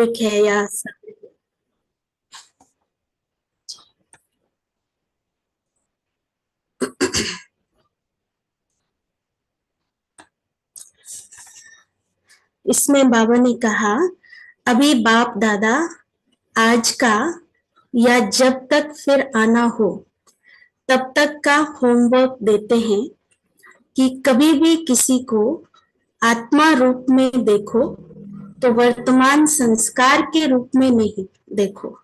एक है या इसमें बाबा ने कहा अभी बाप दादा आज का या जब तक फिर आना हो तब तक का होमवर्क देते हैं कि कभी भी किसी को आत्मा रूप में देखो तो वर्तमान संस्कार के रूप में नहीं देखो।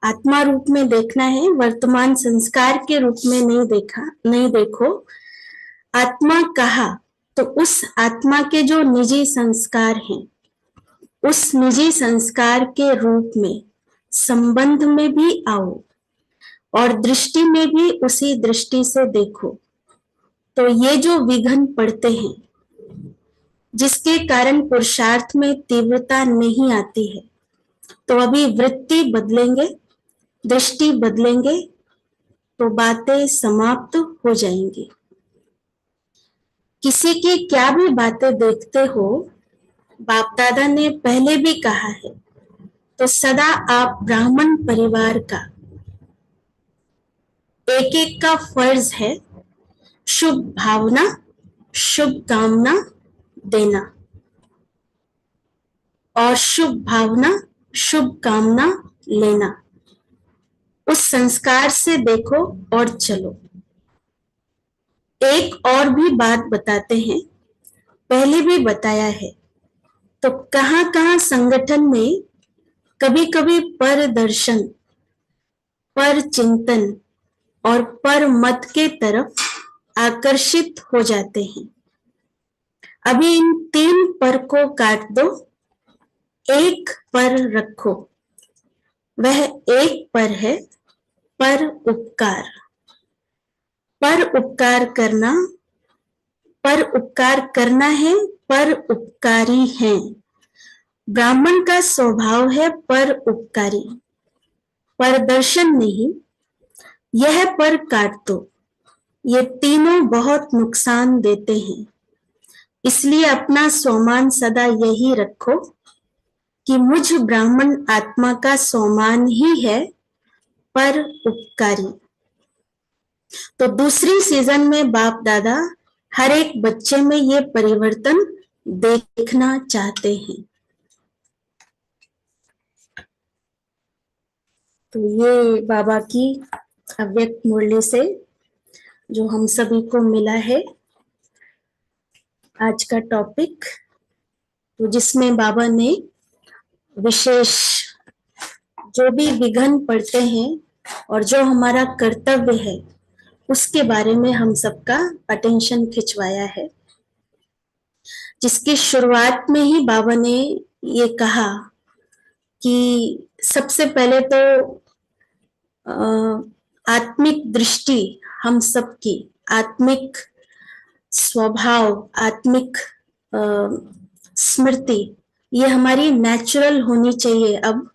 आत्मा रूप में देखना है, वर्तमान संस्कार के रूप में नहीं देखो। आत्मा कहा तो उस आत्मा के जो निजी संस्कार हैं उस निजी संस्कार के रूप में संबंध में भी आओ और दृष्टि में भी उसी दृष्टि से देखो। तो ये जो विघ्न पड़ते हैं जिसके कारण पुरुषार्थ में तीव्रता नहीं आती है, तो अभी वृत्ति बदलेंगे, दृष्टि बदलेंगे तो बातें समाप्त हो जाएंगी। किसी की क्या भी बातें देखते हो, बाप दादा ने पहले भी कहा है, तो सदा आप ब्राह्मण परिवार का एक एक का फर्ज है शुभ भावना, शुभ कामना देना और शुभ भावना, शुभ कामना लेना। उस संस्कार से देखो और चलो। एक और भी बात बताते हैं, पहले भी बताया है, तो कहां कहां संगठन में कभी कभी पर दर्शन, पर चिंतन और पर मत के तरफ आकर्षित हो जाते हैं। अभी इन 3 पर को काट दो, एक पर रखो। वह एक पर है पर उपकार। पर उपकार करना, पर उपकार करना है, पर उपकारी हैं। ब्राह्मण का स्वभाव है पर उपकारी, पर दर्शन नहीं। यह पर काट दो, ये तीनों बहुत नुकसान देते हैं। इसलिए अपना स्वमान सदा यही रखो कि मुझ ब्राह्मण आत्मा का स्वमान ही है पर उपकारी। तो दूसरी सीजन में बाप दादा हर एक बच्चे में ये परिवर्तन देखना चाहते हैं। तो ये बाबा की अव्यक्त मुरली से जो हम सभी को मिला है आज का टॉपिक, तो जिसमें बाबा ने विशेष जो भी विघ्न पड़ते हैं और जो हमारा कर्तव्य है उसके बारे में हम सबका अटेंशन खिंचवाया है। जिसकी शुरुआत में ही बाबा ने ये कहा कि सबसे पहले तो आत्मिक दृष्टि हम सबकी, आत्मिक स्वभाव, आत्मिक स्मृति ये हमारी नेचुरल होनी चाहिए अब,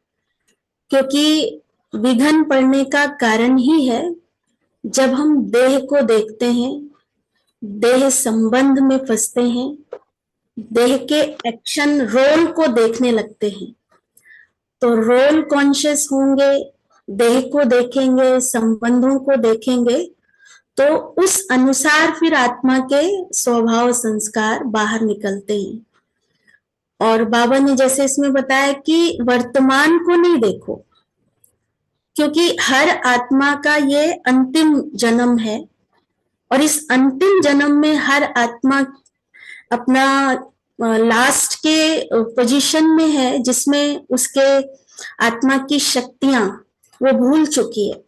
क्योंकि विघ्न पड़ने का कारण ही है जब हम देह को देखते हैं, देह संबंध में फंसते हैं, देह के एक्शन रोल को देखने लगते हैं। तो रोल कॉन्शियस होंगे, देह को देखेंगे, संबंधों को देखेंगे, तो उस अनुसार फिर आत्मा के स्वभाव संस्कार बाहर निकलते हैं। और बाबा ने जैसे इसमें बताया कि वर्तमान को नहीं देखो, क्योंकि हर आत्मा का ये अंतिम जन्म है और इस अंतिम जन्म में हर आत्मा अपना लास्ट के पोजीशन में है जिसमें उसके आत्मा की शक्तियां वो भूल चुकी है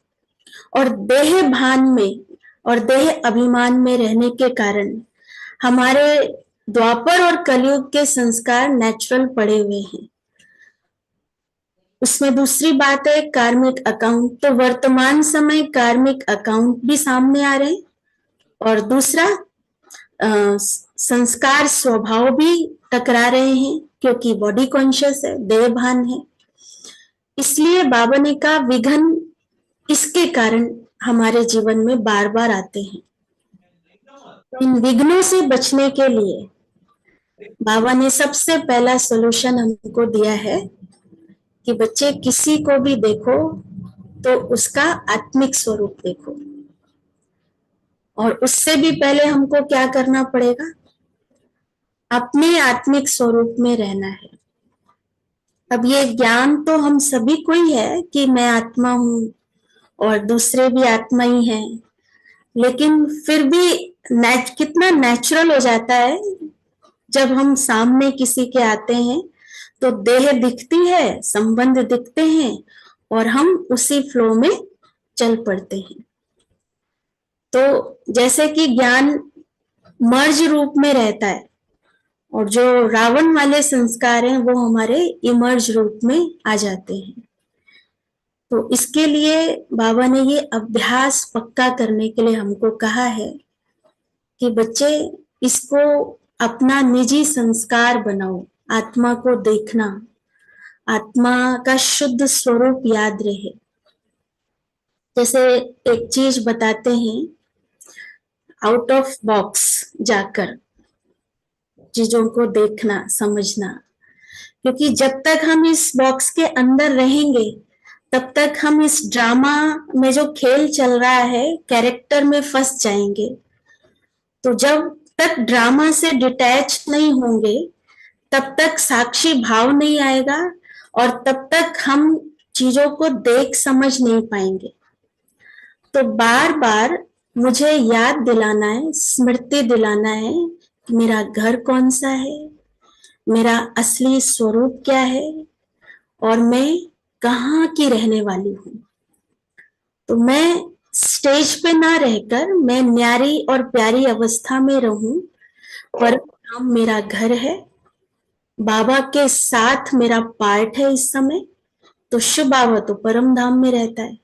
और देह भान में और देह अभिमान में रहने के कारण हमारे द्वापर और कलयुग के संस्कार नेचुरल पड़े हुए हैं। उसमें दूसरी बात है कार्मिक अकाउंट, तो वर्तमान समय कार्मिक अकाउंट भी सामने आ रहे हैं और दूसरा संस्कार स्वभाव भी टकरा रहे हैं क्योंकि बॉडी कॉन्शियस है, देह भान है। इसलिए बाबा ने कहा विघ्न इसके कारण हमारे जीवन में बार बार आते हैं। तो इन विघ्नों से बचने के लिए बाबा ने सबसे पहला सॉल्यूशन हमको दिया है कि बच्चे किसी को भी देखो तो उसका आत्मिक स्वरूप देखो, और उससे भी पहले हमको क्या करना पड़ेगा, अपने आत्मिक स्वरूप में रहना है। अब ये ज्ञान तो हम सभी को ही है कि मैं आत्मा हूं और दूसरे भी आत्मा ही हैं, लेकिन फिर भी कितना नेचुरल हो जाता है जब हम सामने किसी के आते हैं तो देह दिखती है, संबंध दिखते हैं और हम उसी फ्लो में चल पड़ते हैं। तो जैसे कि ज्ञान मर्ज रूप में रहता है और जो रावण वाले संस्कार हैं वो हमारे इमर्ज रूप में आ जाते हैं। तो इसके लिए बाबा ने ये अभ्यास पक्का करने के लिए हमको कहा है कि बच्चे इसको अपना निजी संस्कार बनाओ, आत्मा को देखना, आत्मा का शुद्ध स्वरूप याद रहे। जैसे एक चीज बताते हैं, आउट ऑफ बॉक्स जाकर चीजों को देखना, समझना, क्योंकि जब तक हम इस बॉक्स के अंदर रहेंगे तब तक हम इस ड्रामा में जो खेल चल रहा है कैरेक्टर में फंस जाएंगे। तो जब तक ड्रामा से डिटैच नहीं होंगे तब तक साक्षी भाव नहीं आएगा और तब तक हम चीजों को देख समझ नहीं पाएंगे। तो बार बार मुझे याद दिलाना है, स्मृति दिलाना है कि मेरा घर कौन सा है, मेरा असली स्वरूप क्या है और मैं कहाँ की रहने वाली हूँ। तो मैं स्टेज पे ना रहकर मैं न्यारी और प्यारी अवस्था में रहूं, पर नाम मेरा घर है, बाबा के साथ मेरा पार्ट है इस समय। तो शिव बाबा तो परम धाम में रहता है।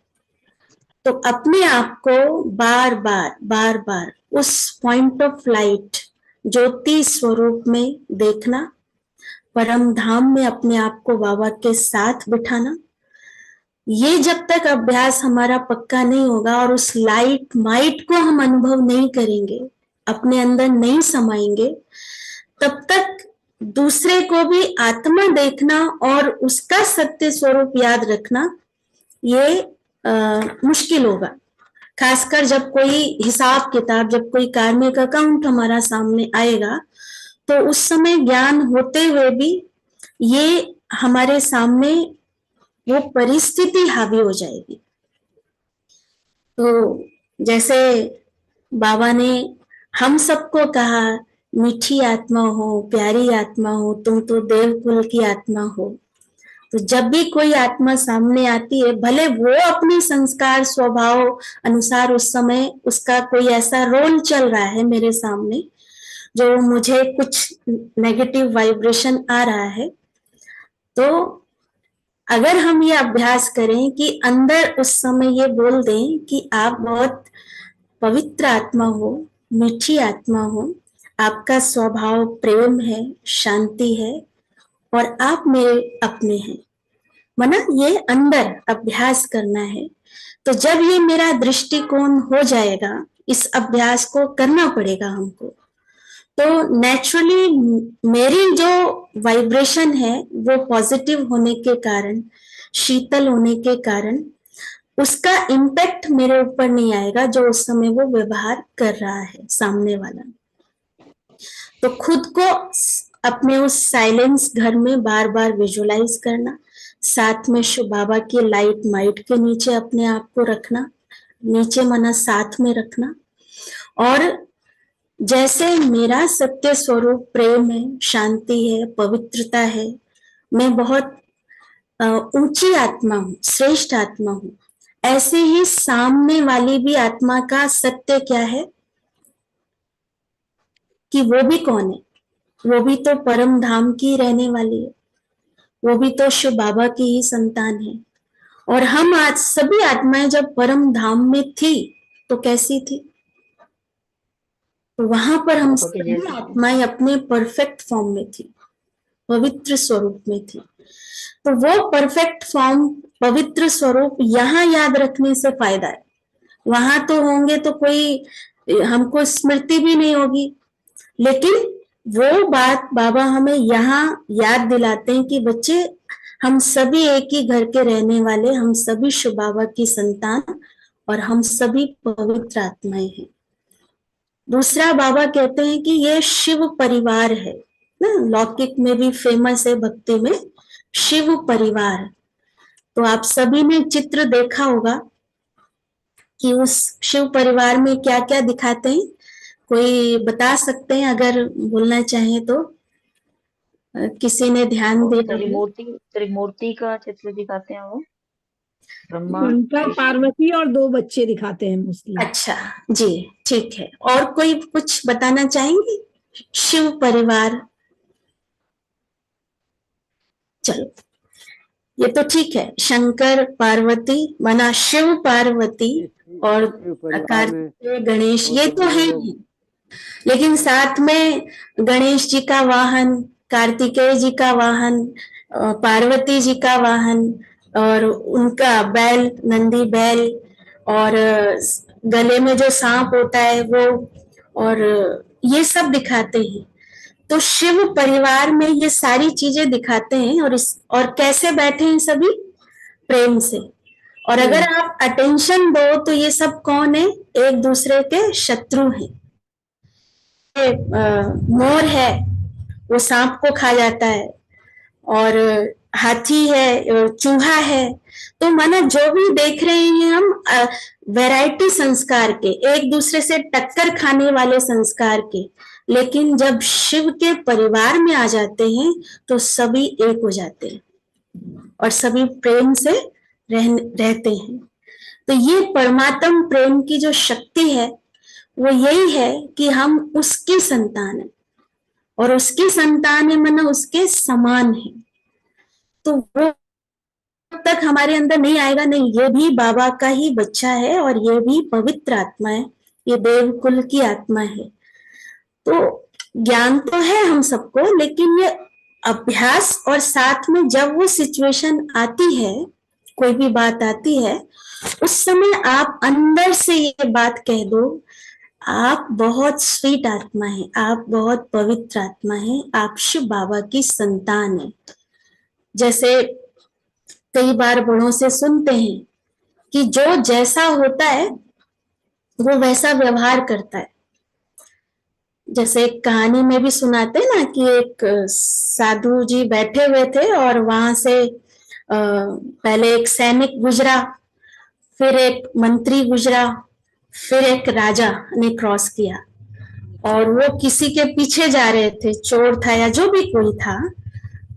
तो अपने आप को बार बार उस पॉइंट ऑफ लाइट, ज्योति स्वरूप में देखना, परम धाम में अपने आप को बाबा के साथ बिठाना। ये जब तक अभ्यास हमारा पक्का नहीं होगा और उस लाइट माइट को हम अनुभव नहीं करेंगे, अपने अंदर नहीं समाएंगे, तब तक दूसरे को भी आत्मा देखना और उसका सत्य स्वरूप याद रखना ये मुश्किल होगा। खासकर जब कोई हिसाब किताब, जब कोई कार्मिक अकाउंट हमारा सामने आएगा तो उस समय ज्ञान होते हुए भी ये हमारे सामने वो परिस्थिति हावी हो जाएगी। तो जैसे बाबा ने हम सबको कहा, मीठी आत्मा हो, प्यारी आत्मा हो, तुम तो देवकुल की आत्मा हो। तो जब भी कोई आत्मा सामने आती है, भले वो अपने संस्कार स्वभाव अनुसार उस समय उसका कोई ऐसा रोल चल रहा है मेरे सामने जो मुझे कुछ नेगेटिव वाइब्रेशन आ रहा है, तो अगर हम ये अभ्यास करें कि अंदर उस समय ये बोल दें कि आप बहुत पवित्र आत्मा हो, मीठी आत्मा हो, आपका स्वभाव प्रेम है, शांति है और आप मेरे अपने हैं, माना ये अंदर अभ्यास करना है। तो जब ये मेरा दृष्टिकोण हो जाएगा, इस अभ्यास को करना पड़ेगा हमको, तो नेचुरली मेरी जो वाइब्रेशन है वो पॉजिटिव होने के कारण, शीतल होने के कारण उसका इम्पैक्ट मेरे ऊपर नहीं आएगा जो उस समय वो व्यवहार कर रहा है सामने वाला। तो खुद को अपने उस साइलेंस घर में बार बार विजुलाइज करना, साथ में शिव बाबा की लाइट माइट के नीचे अपने आप को रखना, नीचे मना साथ में रखना, और जैसे मेरा सत्य स्वरूप प्रेम है, शांति है, पवित्रता है, मैं बहुत ऊंची आत्मा हूँ, श्रेष्ठ आत्मा हूँ, ऐसे ही सामने वाली भी आत्मा का सत्य क्या है कि वो भी कौन है, वो भी तो परम धाम की रहने वाली है, वो भी तो शिव बाबा की ही संतान है। और हम आज सभी आत्माएं जब परम धाम में थी तो कैसी थी, तो वहां पर हम सभी आत्माएं अपने परफेक्ट फॉर्म में थी, पवित्र स्वरूप में थी। तो वो परफेक्ट फॉर्म, पवित्र स्वरूप यहाँ याद रखने से फायदा है, वहां तो होंगे तो कोई हमको स्मृति भी नहीं होगी। लेकिन वो बात बाबा हमें यहाँ याद दिलाते हैं कि बच्चे हम सभी एक ही घर के रहने वाले, हम सभी शिव बाबा की संतान और हम सभी पवित्र आत्माएं हैं। दूसरा बाबा कहते हैं कि ये शिव परिवार है ना, लौकिक में भी फेमस है, भक्ति में शिव परिवार। तो आप सभी ने चित्र देखा होगा कि उस शिव परिवार में क्या क्या दिखाते हैं, कोई बता सकते हैं अगर बोलना चाहें तो? किसी ने ध्यान दे त्रिमूर्ति त्रिमूर्ति का चित्र दिखाते हैं वो, ब्रह्मा शंकर विष्णु। पार्वती और 2 बच्चे दिखाते हैं मोस्टली। अच्छा जी, ठीक है। और कोई कुछ बताना चाहेंगे? शिव परिवार, चलो ये तो ठीक है, शंकर पार्वती माना शिव पार्वती और शिव परिवार में कार्तिकेय गणेश, ये तो है लोग ही, लेकिन साथ में गणेश जी का वाहन, कार्तिकेय जी का वाहन, पार्वती जी का वाहन और उनका बैल, नंदी बैल, और गले में जो सांप होता है वो, और ये सब दिखाते हैं। तो शिव परिवार में ये सारी चीजें दिखाते हैं, और कैसे बैठे हैं सभी? प्रेम से। और अगर आप अटेंशन दो तो ये सब कौन है? एक दूसरे के शत्रु हैं। मोर है, वो सांप को खा जाता है, और हाथी है, चूहा है। तो माना जो भी देख रहे हैं हम, वैरायटी संस्कार के, एक दूसरे से टक्कर खाने वाले संस्कार के, लेकिन जब शिव के परिवार में आ जाते हैं तो सभी एक हो जाते हैं और सभी प्रेम से रहते हैं। तो ये परमात्म प्रेम की जो शक्ति है वो यही है कि हम उसकी संतान है, और उसकी संतान है माना उसके समान है। तो वो तक हमारे अंदर नहीं आएगा, नहीं ये भी बाबा का ही बच्चा है और ये भी पवित्र आत्मा है, ये देवकुल की आत्मा है। तो ज्ञान तो है हम सबको, लेकिन ये अभ्यास, और साथ में जब वो सिचुएशन आती है, कोई भी बात आती है, उस समय आप अंदर से ये बात कह दो, आप बहुत स्वीट आत्मा है, आप बहुत पवित्र आत्मा है, आप शिव बाबा की संतान है। जैसे कई बार बड़ों से सुनते हैं कि जो जैसा होता है वो वैसा व्यवहार करता है। जैसे एक कहानी में भी सुनाते हैं ना कि एक साधु जी बैठे हुए थे और वहां से पहले एक सैनिक गुजरा, फिर एक मंत्री गुजरा, फिर एक राजा ने क्रॉस किया, और वो किसी के पीछे जा रहे थे, चोर था या जो भी कोई था।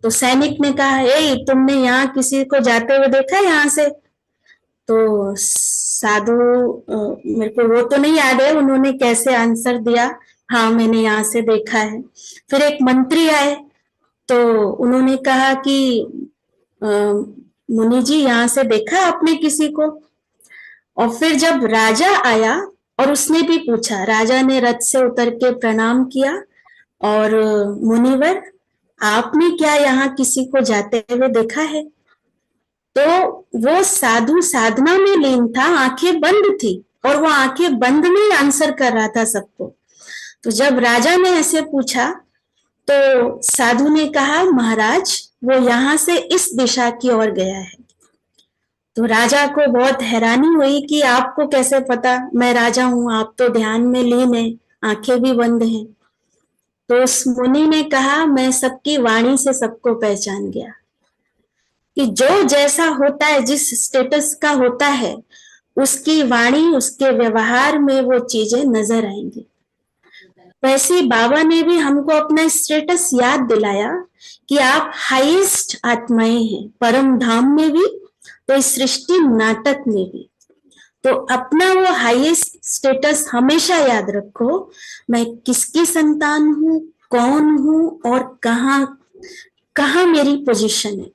तो सैनिक ने कहा, ए तुमने यहाँ किसी को जाते हुए देखा यहाँ से? तो साधु, मेरे को वो तो नहीं याद है उन्होंने कैसे आंसर दिया, हाँ मैंने यहाँ से देखा है। फिर एक मंत्री आए तो उन्होंने कहा कि मुनि जी यहाँ से देखा आपने किसी को? और फिर जब राजा आया और उसने भी पूछा, राजा ने रथ से उतर के प्रणाम किया, और मुनिवर आपने क्या यहाँ किसी को जाते हुए देखा है? तो वो साधु साधना में लीन था, आंखें बंद थी, और वो आंखें बंद में आंसर कर रहा था सबको। तो जब राजा ने ऐसे पूछा तो साधु ने कहा, महाराज वो यहाँ से इस दिशा की ओर गया है। तो राजा को बहुत हैरानी हुई कि आपको कैसे पता? मैं राजा हूं, आप तो ध्यान में लीन है, आंखें भी बंद हैं। तो उस मुनि ने कहा, मैं सबकी वाणी से सबको पहचान गया कि जो जैसा होता है, जिस स्टेटस का होता है, उसकी वाणी, उसके व्यवहार में वो चीजें नजर आएंगी। वैसे बाबा ने भी हमको अपना स्टेटस याद दिलाया कि आप हाईएस्ट आत्माएं हैं, परम धाम में भी तो इस सृष्टि नाटक में भी। तो अपना वो हाईएस्ट स्टेटस हमेशा याद रखो, मैं किसकी संतान हूँ, कौन हूँ और कहाँ कहाँ मेरी पोजीशन है।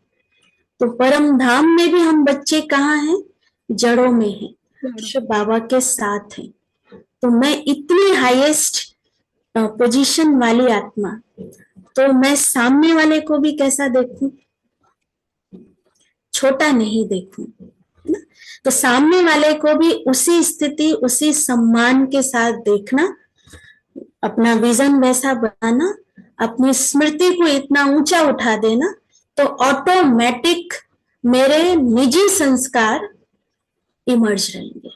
तो परम धाम में भी हम बच्चे कहाँ हैं? जड़ों में हैं, शिव बाबा के साथ हैं। तो मैं इतनी हाईएस्ट पोजीशन वाली आत्मा, तो मैं सामने वाले को भी कैसा देखूं? छोटा नहीं देखूं ना? तो सामने वाले को भी उसी स्थिति, उसी सम्मान के साथ देखना, अपना विजन वैसा बनाना, अपनी स्मृति को इतना ऊंचा उठा देना तो ऑटोमेटिक मेरे निजी संस्कार इमर्ज रहेंगे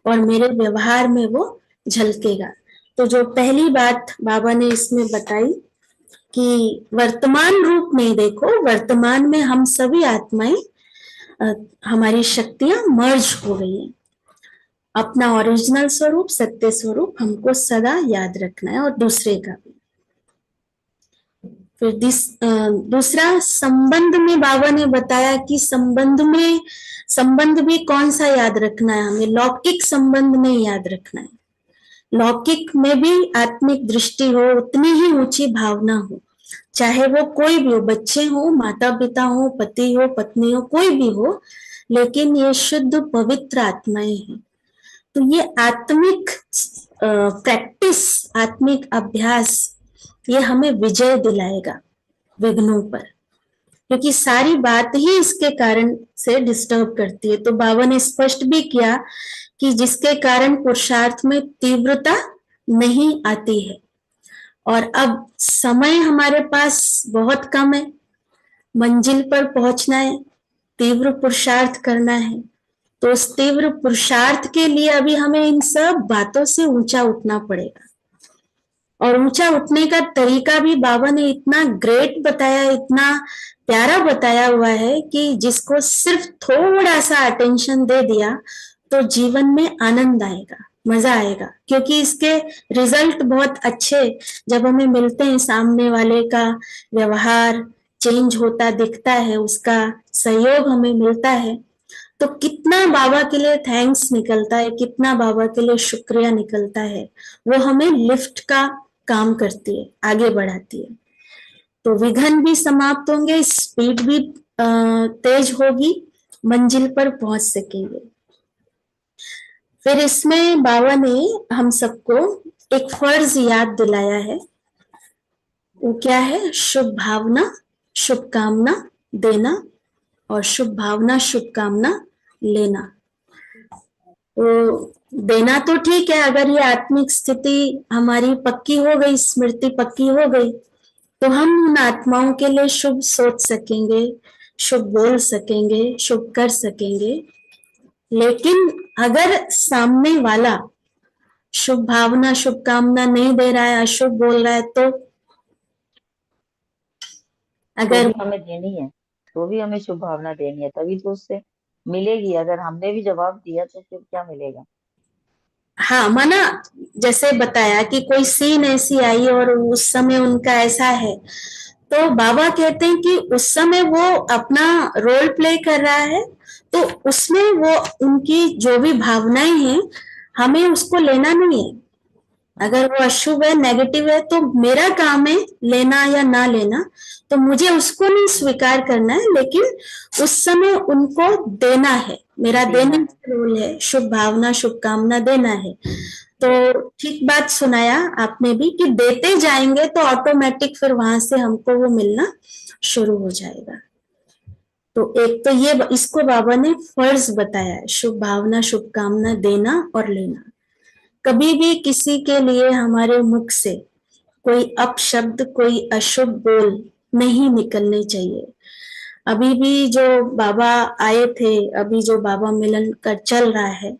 और मेरे व्यवहार में वो झलकेगा। तो जो पहली बात बाबा ने इसमें बताई कि वर्तमान रूप में देखो, वर्तमान में हम सभी आत्माएं, हमारी शक्तियां मर्ज हो गई हैं। अपना ओरिजिनल स्वरूप, सत्य स्वरूप हमको सदा याद रखना है और दूसरे का भी। फिर दूसरा संबंध में बाबा ने बताया कि संबंध भी कौन सा याद रखना है हमें, लौकिक संबंध नहीं याद रखना है। लौकिक में भी आत्मिक दृष्टि हो, उतनी ही ऊंची भावना हो, चाहे वो कोई भी हो, बच्चे हो, माता पिता हो, पति हो, पत्नी हो, कोई भी हो, लेकिन ये शुद्ध पवित्र आत्माएं हैं। तो ये आत्मिक प्रैक्टिस, आत्मिक अभ्यास, ये हमें विजय दिलाएगा विघ्नों पर, क्योंकि सारी बात ही इसके कारण से डिस्टर्ब करती है। तो बाबा ने स्पष्ट भी किया कि जिसके कारण पुरुषार्थ में तीव्रता नहीं आती है। और अब समय हमारे पास बहुत कम है, मंजिल पर पहुंचना है, तीव्र पुरुषार्थ करना है। तो उस तीव्र पुरुषार्थ के लिए अभी हमें इन सब बातों से ऊंचा उठना पड़ेगा। और ऊंचा उठने का तरीका भी बाबा ने इतना ग्रेट बताया, इतना प्यारा बताया हुआ है कि जिसको सिर्फ थोड़ा सा अटेंशन दे दिया तो जीवन में आनंद आएगा, मजा आएगा। क्योंकि इसके रिजल्ट बहुत अच्छे जब हमें मिलते हैं, सामने वाले का व्यवहार चेंज होता दिखता है, उसका सहयोग हमें मिलता है, तो कितना बाबा के लिए थैंक्स निकलता है, कितना बाबा के लिए शुक्रिया निकलता है। वो हमें लिफ्ट का काम करती है, आगे बढ़ाती है। तो विघ्न भी समाप्त होंगे, स्पीड भी तेज होगी, मंजिल पर पहुंच सकेंगे। फिर इसमें बाबा ने हम सबको एक फर्ज याद दिलाया है। वो क्या है? शुभ भावना शुभकामना देना और शुभ भावना शुभकामना लेना। तो देना तो ठीक है, अगर ये आत्मिक स्थिति हमारी पक्की हो गई, स्मृति पक्की हो गई, तो हम उन आत्माओं के लिए शुभ सोच सकेंगे, शुभ बोल सकेंगे, शुभ कर सकेंगे। लेकिन अगर सामने वाला शुभ भावना शुभकामना नहीं दे रहा है, अशुभ बोल रहा है, तो अगर भी हमें देनी है, तो भी हमें शुभ भावना देनी है, तभी तो उससे मिलेगी। अगर हमने भी जवाब दिया तो फिर क्या मिलेगा? हाँ, माना जैसे बताया कि कोई सीन ऐसी आई और उस समय उनका ऐसा है, तो बाबा कहते हैं कि उस समय वो अपना रोल प्ले कर रहा है, तो उसमें वो उनकी जो भी भावनाएं हैं हमें उसको लेना नहीं है। अगर वो अशुभ है, नेगेटिव है, तो मेरा काम है लेना या ना लेना, तो मुझे उसको नहीं स्वीकार करना है, लेकिन उस समय उनको देना है, मेरा देने का रोल है, शुभ भावना शुभकामना देना है। तो ठीक बात सुनाया आपने भी कि देते जाएंगे तो ऑटोमेटिक फिर वहां से हमको वो मिलना शुरू हो जाएगा। तो एक तो ये इसको बाबा ने फर्ज बताया है, शुभ भावना शुभकामना देना और लेना। कभी भी किसी के लिए हमारे मुख से कोई अपशब्द, कोई अशुभ बोल नहीं निकलने चाहिए। अभी भी जो बाबा आए थे, अभी जो बाबा मिलन का चल रहा है,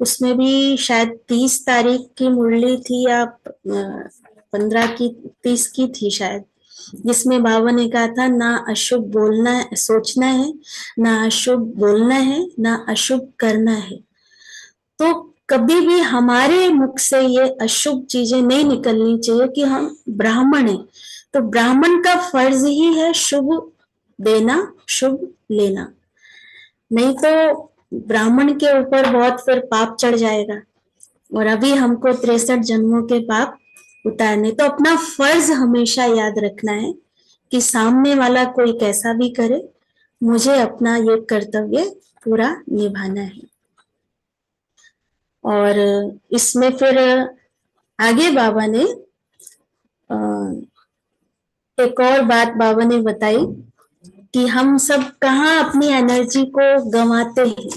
उसमें भी शायद 30 तारीख की मुरली थी या 15 की, 30 की थी शायद, जिसमें बाबा ने कहा था ना अशुभ बोलना सोचना है, ना अशुभ बोलना है, ना अशुभ करना है। तो कभी भी हमारे मुख से ये अशुभ चीजें नहीं निकलनी चाहिए कि हम ब्राह्मण हैं। तो ब्राह्मण का फर्ज ही है शुभ देना, शुभ लेना। नहीं तो ब्राह्मण के ऊपर बहुत फिर पाप चढ़ जाएगा, और अभी हमको 63 जन्मों के पाप उतारने। तो अपना फर्ज हमेशा याद रखना है कि सामने वाला कोई कैसा भी करे, मुझे अपना ये कर्तव्य पूरा निभाना है। और इसमें फिर आगे बाबा ने एक और बात बाबा ने बताई कि हम सब कहाँ अपनी एनर्जी को गंवाते हैं,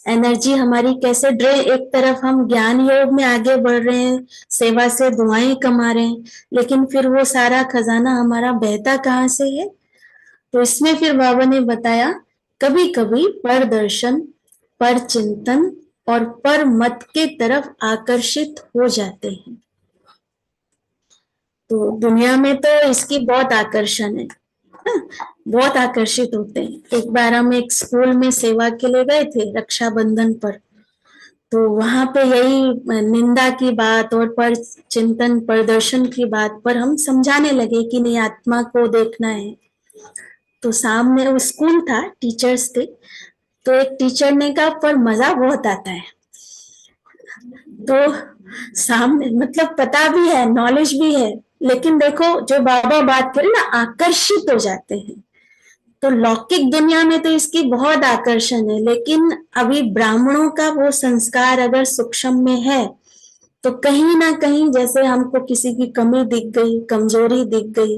एनर्जी हमारी कैसे एक तरफ हम ज्ञान योग में आगे बढ़ रहे हैं, सेवा से दुआएं कमा रहे हैं, लेकिन फिर वो सारा खजाना हमारा बहता कहाँ से है? तो इसमें फिर बाबा ने बताया कभी कभी पर दर्शन, पर चिंतन और पर मत के तरफ आकर्षित हो जाते हैं। तो दुनिया में तो इसकी बहुत आकर्षण है, बहुत आकर्षित होते हैं। एक बार हम एक स्कूल में सेवा के लिए गए थे रक्षाबंधन पर, तो वहां पे यही निंदा की बात और पर चिंतन प्रदर्शन की बात पर हम समझाने लगे कि नहीं, आत्मा को देखना है। तो सामने वो स्कूल था, टीचर्स थे, तो एक टीचर ने कहा पर मजा बहुत आता है। तो सामने मतलब पता भी है, नॉलेज भी है, लेकिन देखो जो बाबा बात करें ना, आकर्षित हो जाते हैं। तो लौकिक दुनिया में तो इसकी बहुत आकर्षण है, लेकिन अभी ब्राह्मणों का वो संस्कार अगर सूक्ष्म में है तो कहीं ना कहीं जैसे हमको किसी की कमी दिख गई, कमजोरी दिख गई,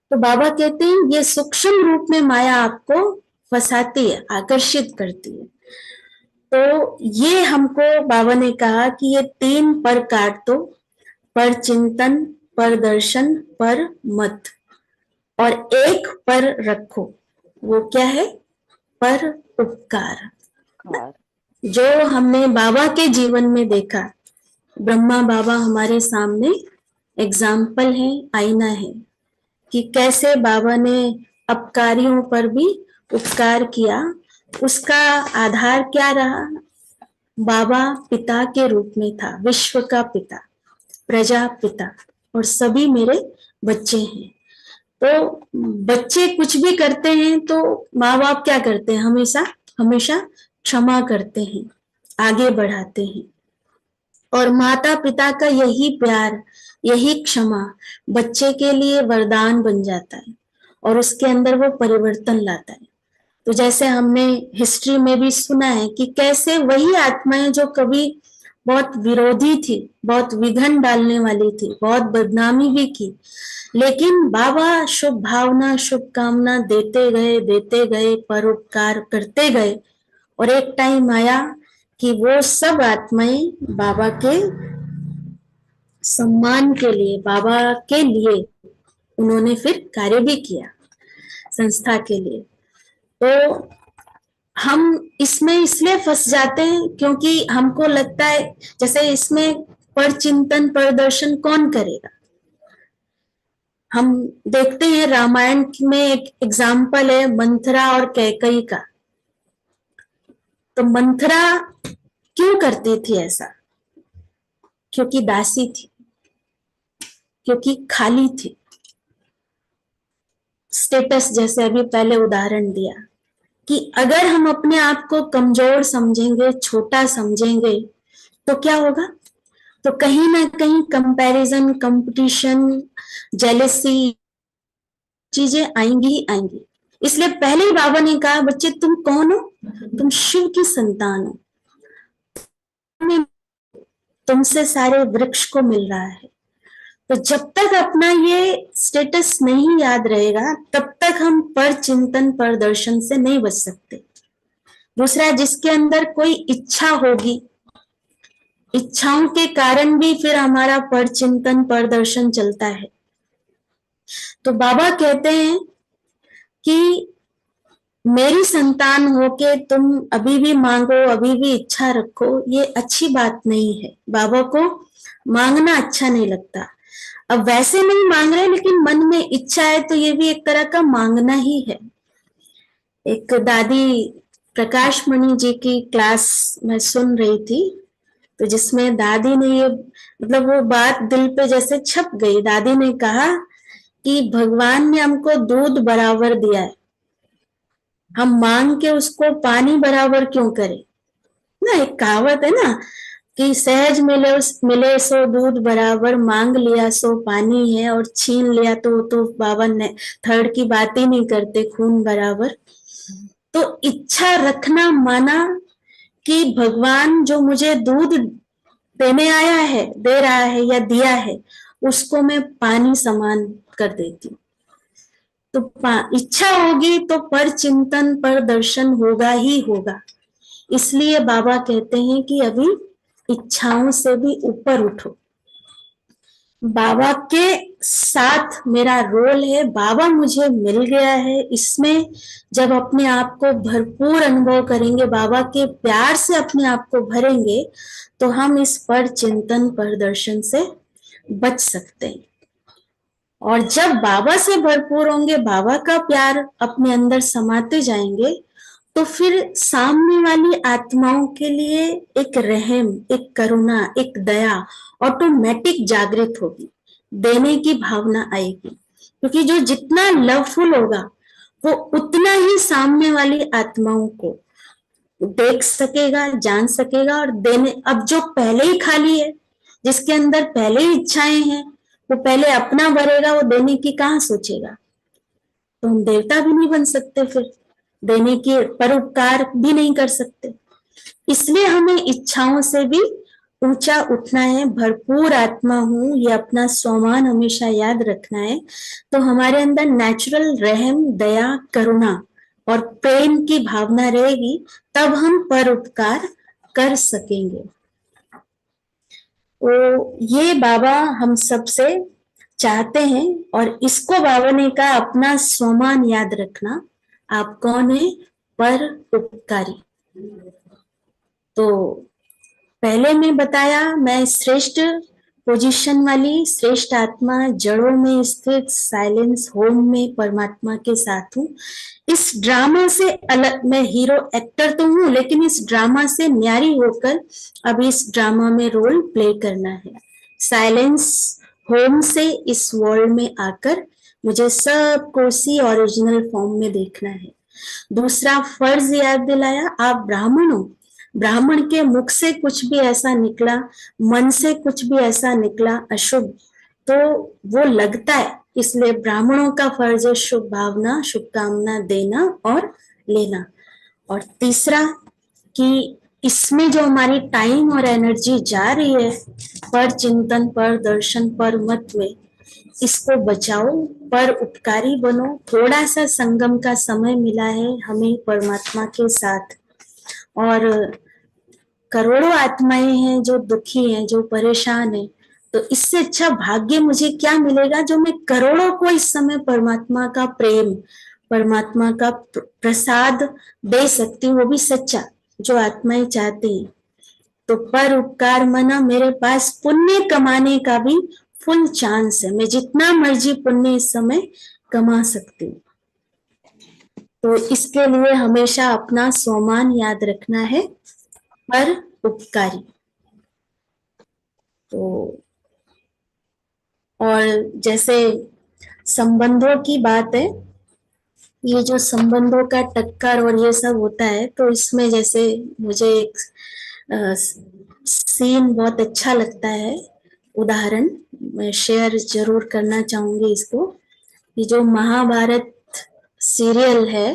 तो बाबा कहते हैं ये सूक्ष्म रूप में माया आपको फंसाती है, आकर्षित करती है। तो ये हमको बाबा ने कहा कि ये 3 पर काट दो, पर चिंतन, पर दर्शन, पर मत, और एक पर रखो। वो क्या है? पर उपकार। कार। जो हमने बाबा के जीवन में देखा, ब्रह्मा बाबा हमारे सामने एग्जाम्पल है, आईना है कि कैसे बाबा ने अपकारियों पर भी उपकार किया। उसका आधार क्या रहा? बाबा पिता के रूप में था, विश्व का पिता, प्रजा पिता, और सभी मेरे बच्चे हैं। तो बच्चे कुछ भी करते हैं तो माँ बाप क्या करते हैं? हमेशा हमेशा क्षमा करते हैं, आगे बढ़ाते हैं। और माता पिता का यही प्यार, यही क्षमा बच्चे के लिए वरदान बन जाता है और उसके अंदर वो परिवर्तन लाता है। तो जैसे हमने हिस्ट्री में भी सुना है कि कैसे वही आत्माएं जो कभी बहुत विरोधी थी, बहुत विघन डालने वाली थी, बहुत बदनामी भी की, लेकिन बाबा शुभ भावना, शुभकामना देते गए, परोपकार करते गए, और एक टाइम आया कि वो सब आत्माएं बाबा के सम्मान के लिए, बाबा के लिए उन्होंने फिर कार्य भी किया संस्था के लिए। तो हम इसमें इसलिए फंस जाते हैं क्योंकि हमको लगता है जैसे इसमें पर चिंतन प्रदर्शन कौन करेगा। हम देखते हैं रामायण में एक एग्जाम्पल है मंथरा और कैकई का। तो मंथरा क्यों करती थी ऐसा? क्योंकि दासी थी, क्योंकि खाली थी। स्टेटस, जैसे अभी पहले उदाहरण दिया कि अगर हम अपने आप को कमजोर समझेंगे, छोटा समझेंगे, तो क्या होगा? तो कहीं ना कहीं कंपैरिजन, कंपटीशन, जेलेसी चीजें आएंगी ही आएंगी। इसलिए पहले ही बाबा ने कहा, बच्चे तुम कौन हो? तुम शिव की संतान हो, तुमसे सारे वृक्ष को मिल रहा है। तो जब तक अपना ये स्टेटस नहीं याद रहेगा तब तक हम पर चिंतन, पर दर्शन से नहीं बच सकते। दूसरा, जिसके अंदर कोई इच्छा होगी, इच्छाओं के कारण भी फिर हमारा पर चिंतन, पर दर्शन चलता है। तो बाबा कहते हैं कि मेरी संतान होके तुम अभी भी मांगो, अभी भी इच्छा रखो, ये अच्छी बात नहीं है। बाबा को मांगना अच्छा नहीं लगता। अब वैसे नहीं मांग रहे, लेकिन मन में इच्छा है, तो ये भी एक तरह का मांगना ही है। एक दादी प्रकाश मणि जी की क्लास में सुन रही थी, तो जिसमें दादी ने ये मतलब वो बात दिल पे जैसे छप गई। दादी ने कहा कि भगवान ने हमको दूध बराबर दिया है, हम मांग के उसको पानी बराबर क्यों करें? ना एक कहावत है ना कि सहज मिले सो दूध बराबर, मांग लिया सो पानी है, और छीन लिया तो बाबा ने थर्ड की बात ही नहीं करते, खून बराबर। तो इच्छा रखना माना कि भगवान जो मुझे दूध देने आया है, दे रहा है या दिया है, उसको मैं पानी समान कर देती हूँ। तो इच्छा होगी तो पर चिंतन, पर दर्शन होगा ही होगा। इसलिए बाबा कहते हैं कि अभी इच्छाओं से भी ऊपर उठो। बाबा के साथ मेरा रोल है, बाबा मुझे मिल गया है। इसमें जब अपने आप को भरपूर अनुभव करेंगे, बाबा के प्यार से अपने आप को भरेंगे, तो हम इस पर चिंतन पर दर्शन से बच सकते हैं। और जब बाबा से भरपूर होंगे, बाबा का प्यार अपने अंदर समाते जाएंगे, तो फिर सामने वाली आत्माओं के लिए एक रहम, एक करुणा, एक दया ऑटोमेटिक जागृत होगी, देने की भावना आएगी। क्योंकि जो जितना लवफुल होगा, वो उतना ही सामने वाली आत्माओं को देख सकेगा, जान सकेगा और देने। अब जो पहले ही खाली है, जिसके अंदर पहले ही इच्छाएं हैं, वो पहले अपना भरेगा, वो देने की कहाँ सोचेगा। तो हम देवता भी नहीं बन सकते, फिर देने के परोपकार भी नहीं कर सकते। इसलिए हमें इच्छाओं से भी ऊंचा उठना है। भरपूर आत्मा हूं, ये अपना स्वमान हमेशा याद रखना है। तो हमारे अंदर नेचुरल रहम, दया, करुणा और प्रेम की भावना रहेगी, तब हम परोपकार कर सकेंगे। तो ये बाबा हम सबसे चाहते हैं, और इसको बाबा ने कहा अपना स्वमान याद रखना। आप कौन है? पर उपकारी। तो पहले मैं बताया, मैं श्रेष्ठ पोजीशन वाली श्रेष्ठ आत्मा, जड़ों में स्थित साइलेंस होम में परमात्मा के साथ हूँ। इस ड्रामा से अलग, मैं हीरो एक्टर तो हूँ, लेकिन इस ड्रामा से न्यारी होकर अब इस ड्रामा में रोल प्ले करना है। साइलेंस होम से इस वर्ल्ड में आकर मुझे सबको उसी ओरिजिनल फॉर्म में देखना है। दूसरा फर्ज याद दिलाया, आप ब्राह्मण हो, ब्राह्मण के मुख से कुछ भी ऐसा निकला, मन से कुछ भी ऐसा निकला अशुभ, तो वो लगता है। इसलिए ब्राह्मणों का फर्ज है शुभ भावना, शुभकामना देना और लेना। और तीसरा कि इसमें जो हमारी टाइम और एनर्जी जा रही है, पर चिंतन, पर दर्शन, पर मत में, इसको बचाओ, पर उपकारी बनो। थोड़ा सा संगम का समय मिला है हमें परमात्मा के साथ, और करोड़ों आत्माएं हैं जो दुखी हैं, जो परेशान हैं। तो इससे अच्छा भाग्य मुझे क्या मिलेगा, जो मैं करोड़ों को इस समय परमात्मा का प्रेम, परमात्मा का प्रसाद दे सकती हूँ, वो भी सच्चा, जो आत्माएं चाहती हैं। तो पर उपकार मना, मेरे पास पुण्य कमाने का भी फुल चांस है। मैं जितना मर्जी पुण्य इस समय कमा सकती हूँ। तो इसके लिए हमेशा अपना स्वमान याद रखना है, पर उपकारी। तो और जैसे संबंधों की बात है, ये जो संबंधों का टक्कर और ये सब होता है, तो इसमें जैसे मुझे एक सीन बहुत अच्छा लगता है, उदाहरण मैं शेयर जरूर करना चाहूंगी इसको। ये जो महाभारत सीरियल है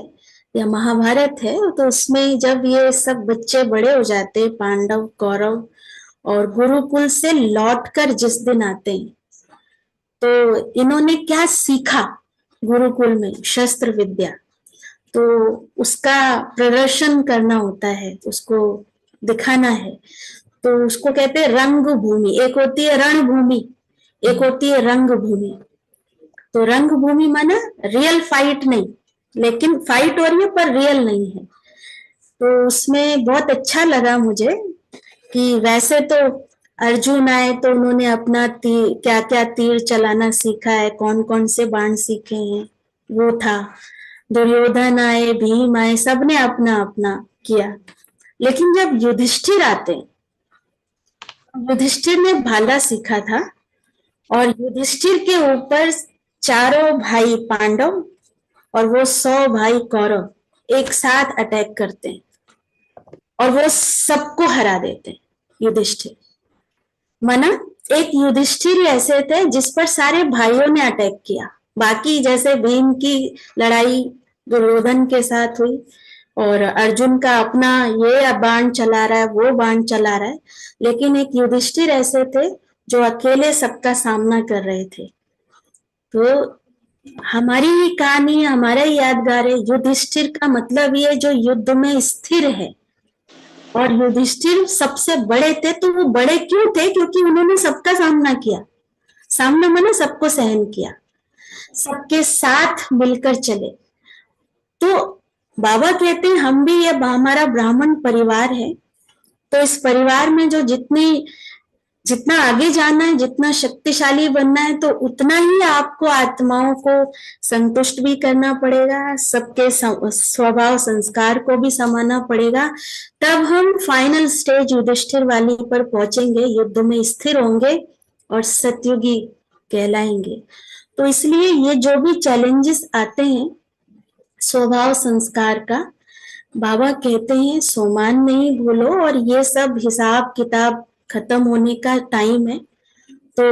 या महाभारत है, तो उसमें जब ये सब बच्चे बड़े हो जाते हैं, पांडव, कौरव, और गुरुकुल से लौटकर जिस दिन आते हैं, तो इन्होंने क्या सीखा गुरुकुल में? शस्त्र विद्या। तो उसका प्रदर्शन करना होता है, उसको दिखाना है। तो उसको कहते हैं रंग भूमि। एक होती है रणभूमि, एक होती है रंग भूमि। तो रंग भूमि माना रियल फाइट नहीं, लेकिन फाइट हो रही है पर रियल नहीं है। तो उसमें बहुत अच्छा लगा मुझे कि वैसे तो अर्जुन आए तो उन्होंने अपना क्या क्या तीर चलाना सीखा है, कौन कौन से बाण सीखे हैं, वो था। दुर्योधन आए, भीम आए, सबने अपना अपना किया। लेकिन जब युधिष्ठिर आते, युधिष्ठिर ने भाला सीखा था, और युधिष्ठिर के ऊपर चारों भाई पांडव और वो 100 भाई कौरव एक साथ अटैक करते हैं, और वो सबको हरा देते हैं। युधिष्ठिर माना एक युधिष्ठिर ऐसे थे जिस पर सारे भाइयों ने अटैक किया। बाकी जैसे भीम की लड़ाई दुर्योधन के साथ हुई, और अर्जुन का अपना ये बाण चला रहा है, वो बाण चला रहा है, लेकिन एक युधिष्ठिर ऐसे थे जो अकेले सबका सामना कर रहे थे। तो हमारी ही कहानी, हमारा ही यादगार है। युधिष्ठिर का मतलब ये जो युद्ध में स्थिर है, और युधिष्ठिर सबसे बड़े थे। तो वो बड़े क्यों थे? क्योंकि उन्होंने सबका सामना किया। सामने मैंने सबको सहन किया, सबके साथ मिलकर चले। तो बाबा कहते हैं हम भी, ये हमारा ब्राह्मण परिवार है, तो इस परिवार में जो जितना आगे जाना है, जितना शक्तिशाली बनना है, तो उतना ही आपको आत्माओं को संतुष्ट भी करना पड़ेगा, सबके स्वभाव संस्कार को भी समाना पड़ेगा। तब हम फाइनल स्टेज युधिष्ठिर वाली पर पहुंचेंगे, युद्ध में स्थिर होंगे और सतयुगी कहलाएंगे। तो इसलिए ये जो भी चैलेंजेस आते हैं स्वभाव संस्कार का, बाबा कहते हैं सोमान नहीं भूलो, और ये सब हिसाब किताब खत्म होने का टाइम है। तो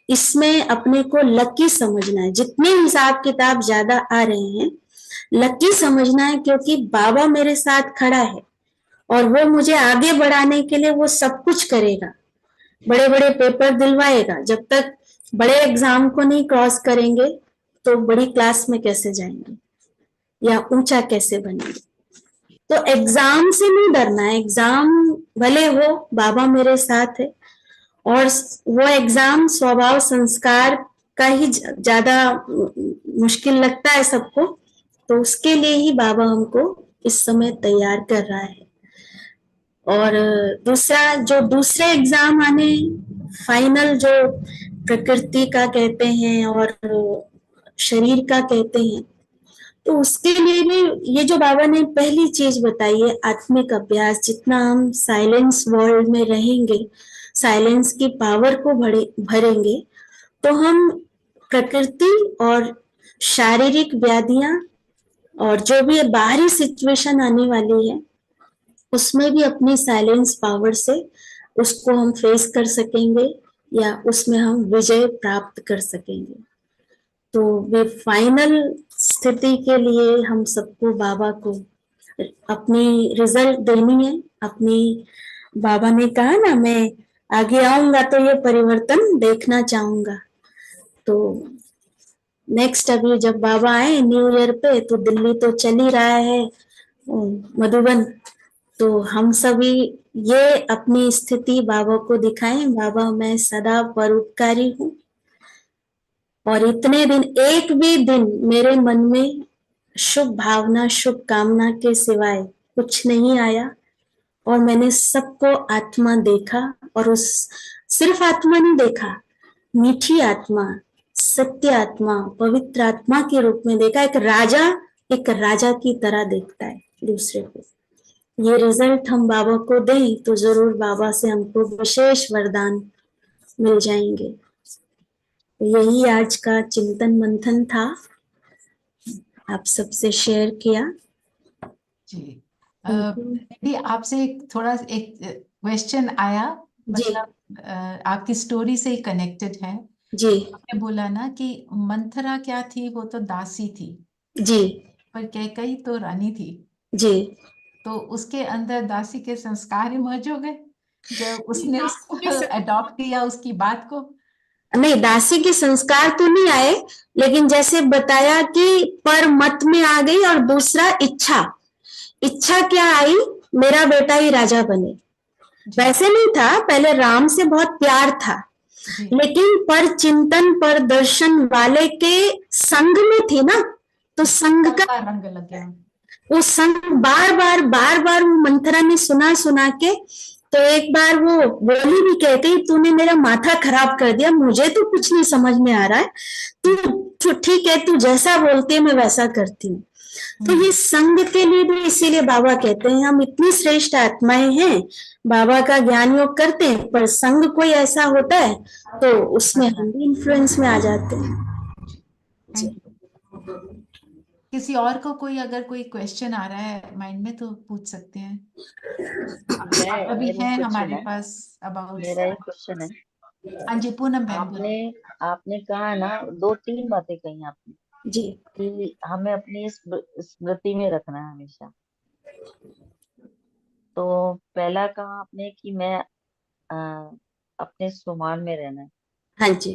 इसमें अपने को लकी समझना है, जितने हिसाब किताब ज्यादा आ रहे हैं लकी समझना है, क्योंकि बाबा मेरे साथ खड़ा है और वो मुझे आगे बढ़ाने के लिए वो सब कुछ करेगा, बड़े बड़े पेपर दिलवाएगा। जब तक बड़े एग्जाम को नहीं क्रॉस करेंगे तो बड़ी क्लास में कैसे जाएंगे या ऊंचा कैसे बनेंगे। तो एग्जाम से नहीं डरना है, एग्जाम भले हो, बाबा मेरे साथ है, और वो एग्जाम स्वभाव संस्कार का ही ज्यादा मुश्किल लगता है सबको, तो उसके लिए ही बाबा हमको इस समय तैयार कर रहा है। और दूसरा जो दूसरे एग्जाम आने, फाइनल जो प्रकृति का कहते हैं और शरीर का कहते हैं, तो उसके लिए भी ये जो बाबा ने पहली चीज बताई है आत्मिक अभ्यास। जितना हम साइलेंस वर्ल्ड में रहेंगे, साइलेंस की पावर को भरेंगे, तो हम प्रकृति और शारीरिक व्याधियां और जो भी बाहरी सिचुएशन आने वाली है उसमें भी अपनी साइलेंस पावर से उसको हम फेस कर सकेंगे या उसमें हम विजय प्राप्त कर सकेंगे। तो वे फाइनल स्थिति के लिए हम सबको बाबा को अपनी रिजल्ट देनी है। अपनी बाबा ने कहा ना, मैं आगे आऊंगा तो ये परिवर्तन देखना चाहूंगा। तो नेक्स्ट अभी जब बाबा आए न्यू ईयर पे, तो दिल्ली तो चल ही रहा है, मधुबन, तो हम सभी ये अपनी स्थिति बाबा को दिखाएं, बाबा मैं सदा परोपकारी हूँ, और इतने दिन एक भी दिन मेरे मन में शुभ भावना शुभ कामना के सिवाय कुछ नहीं आया, और मैंने सबको आत्मा देखा, और उस सिर्फ आत्मा नहीं देखा, मीठी आत्मा, सत्य आत्मा, पवित्र आत्मा के रूप में देखा। एक राजा की तरह देखता है दूसरे को। ये रिजल्ट हम बाबा को दें तो जरूर बाबा से हमको विशेष वरदान मिल जाएंगे। यही आज का चिंतन मंथन था, आप सबसे शेयर किया जी। दीदी आपसे थोड़ा एक क्वेश्चन आया, मतलब आपकी स्टोरी से ही कनेक्टेड है जी। आपने बोला ना कि मंथरा क्या थी, वो तो दासी थी जी, पर कैकई तो रानी थी जी। तो उसके अंदर दासी के संस्कार इमर्ज हो गए जब उसने उसको अडॉप्ट किया उसकी बात को। नहीं, दासी के संस्कार तो नहीं आए, लेकिन जैसे बताया कि पर मत में आ गई, और दूसरा इच्छा क्या आई, मेरा बेटा ही राजा बने। वैसे नहीं था, पहले राम से बहुत प्यार था, लेकिन पर चिंतन पर दर्शन वाले के संग में थी ना, तो संग का रंग लग गया। वो संग बार बार वो मंथरा ने सुना के, तो एक बार वो बोली भी, कहती तूने मेरा माथा खराब कर दिया, मुझे तो कुछ नहीं समझ में आ रहा है, तू ठीक है, तू जैसा बोलती है मैं वैसा करती हूँ। तो ये संग के लिए भी इसीलिए बाबा कहते हैं हम इतनी श्रेष्ठ आत्माएं हैं, बाबा का ज्ञान योग करते हैं, पर संग कोई ऐसा होता है तो उसमें हम भी इन्फ्लुएंस में आ जाते हैं। किसी और को कोई अगर कोई क्वेश्चन आ रहा है माइंड में तो पूछ सकते हैं। अभी है हमारे पास अबाउट। मेरा एक क्वेश्चन है। हाँ जी, पूनम बहन। आपने कहा ना, 2-3 बातें कही आपने जी, कि हमें अपनी स्मृति में रखना है हमेशा। तो पहला कहा आपने कि मैं अपने स्वमान में रहना है। हाँ जी।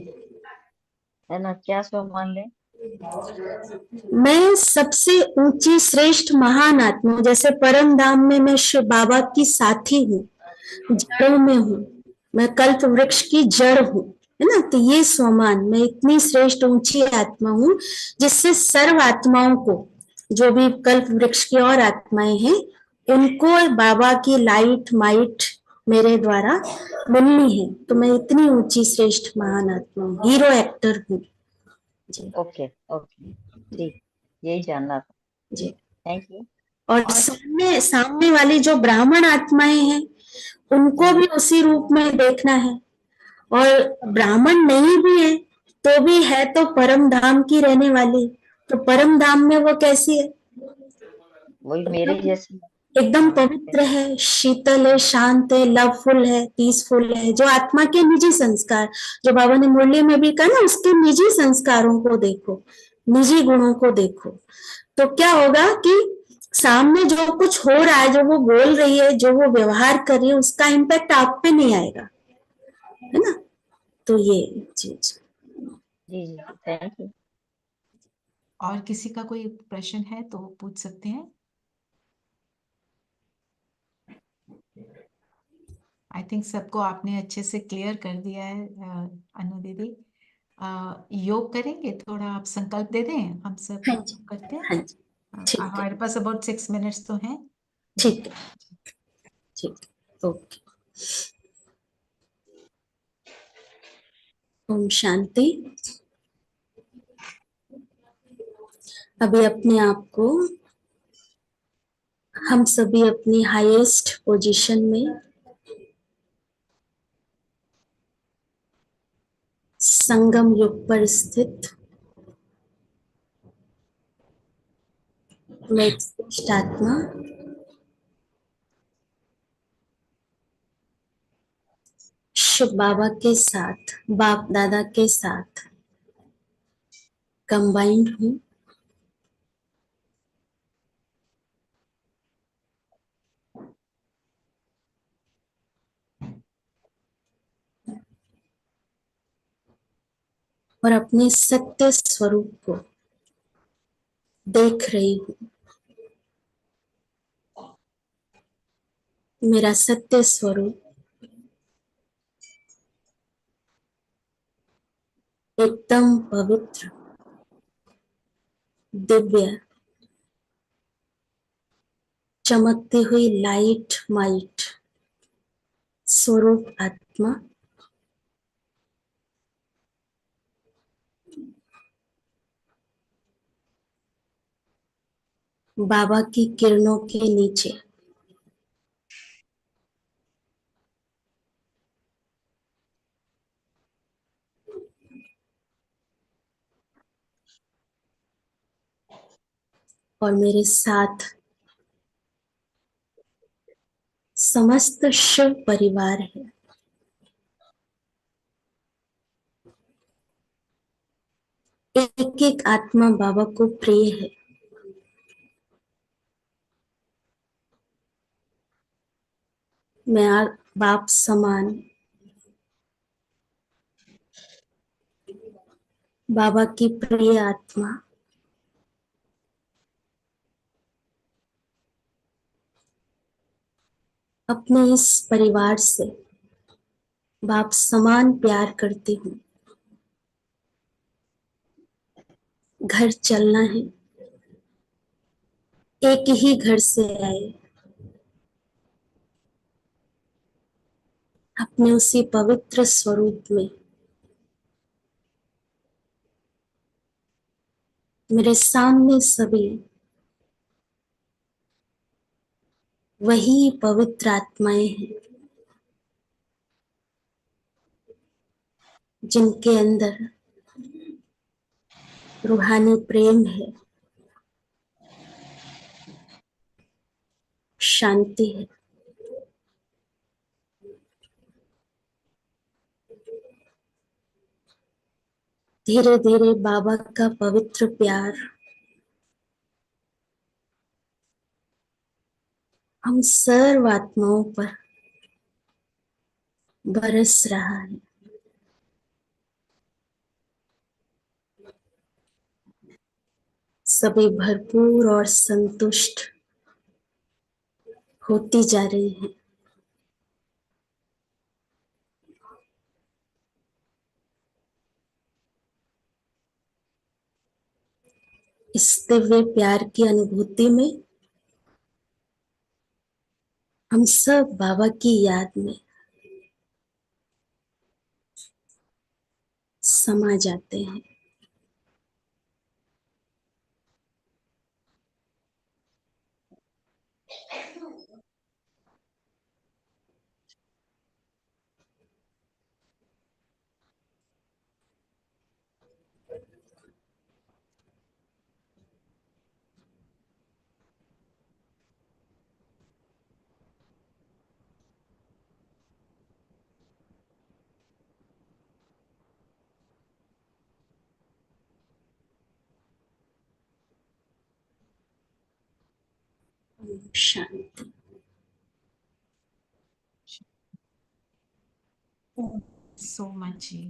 है ना, क्या स्वमान ले? मैं सबसे ऊंची श्रेष्ठ महान आत्मा, जैसे परम धाम में मैं शिव बाबा की साथी हूँ, जड़ों में हूँ, मैं कल्प वृक्ष की जड़ हूँ, है ना। तो ये स्वमान, मैं इतनी श्रेष्ठ ऊंची आत्मा हूँ जिससे सर्व आत्माओं को, जो भी कल्प वृक्ष की और आत्माएं हैं, उनको बाबा की लाइट माइट मेरे द्वारा मिलनी है। तो मैं इतनी ऊंची श्रेष्ठ महान आत्मा हूँ, हीरो एक्टर हूँ जी। ओके ओके, ठीक, यही जानना था। जी। Thank you. और सामने वाली जो ब्राह्मण आत्माएं हैं, उनको भी उसी रूप में देखना है। और ब्राह्मण नहीं भी है तो भी है तो परम धाम की रहने वाली। तो परम धाम में वो कैसी है? वही मेरे जैसी। एकदम हाँ, पवित्र है, शीतल है, शांत है, लवफुल है, पीसफुल है। जो आत्मा के निजी संस्कार, जो बाबा ने मुरली में भी कहा ना, उसके निजी संस्कारों को देखो, निजी गुणों को देखो। तो क्या होगा कि सामने जो कुछ हो रहा है, जो वो बोल रही है, जो वो व्यवहार कर रही है, उसका इम्पैक्ट आप पे नहीं आएगा, है ना। तो ये चीज। जी जी, थैंक यू। और किसी का कोई प्रश्न है तो पूछ सकते हैं। आई थिंक सबको आपने अच्छे से क्लियर कर दिया है। अनु दीदी, योग करेंगे थोड़ा, आप संकल्प दे दें, हम सब हाँ जी, करते हैं। हाँ जी, ठीक है, हमारे पास अबाउट 6 मिनट्स तो हैं। ठीक है, ठीक है, ओके। ओम शांति। अभी अपने आप को, हम सभी अपनी हाईएस्ट पोजीशन में संगम युग पर स्थित मैं एक श्रेष्ठ आत्मा शिव बाबा के साथ, बाप दादा के साथ कंबाइंड हूँ। और अपने सत्य स्वरूप को देख रही हूँ। मेरा सत्य स्वरूप एकदम पवित्र, दिव्य, चमकती हुई लाइट माइट स्वरूप आत्मा बाबा की किरणों के नीचे और मेरे साथ समस्त शिव परिवार है। एक एक आत्मा बाबा को प्रिय है। मैं बाप समान बाबा की प्रिय आत्मा अपने इस परिवार से बाप समान प्यार करती हूँ। घर चलना है, एक ही घर से आए, अपने उसी पवित्र स्वरूप में मेरे सामने सभी वही पवित्र आत्माएं हैं जिनके अंदर रूहानी प्रेम है, शांति है। धीरे धीरे बाबा का पवित्र प्यार हम सर्व आत्माओं पर बरस रहा है। सभी भरपूर और संतुष्ट होती जा रही हैं। इस दिव्य प्यार की अनुभूति में हम सब बाबा की याद में समा जाते हैं। शांति। so much जी।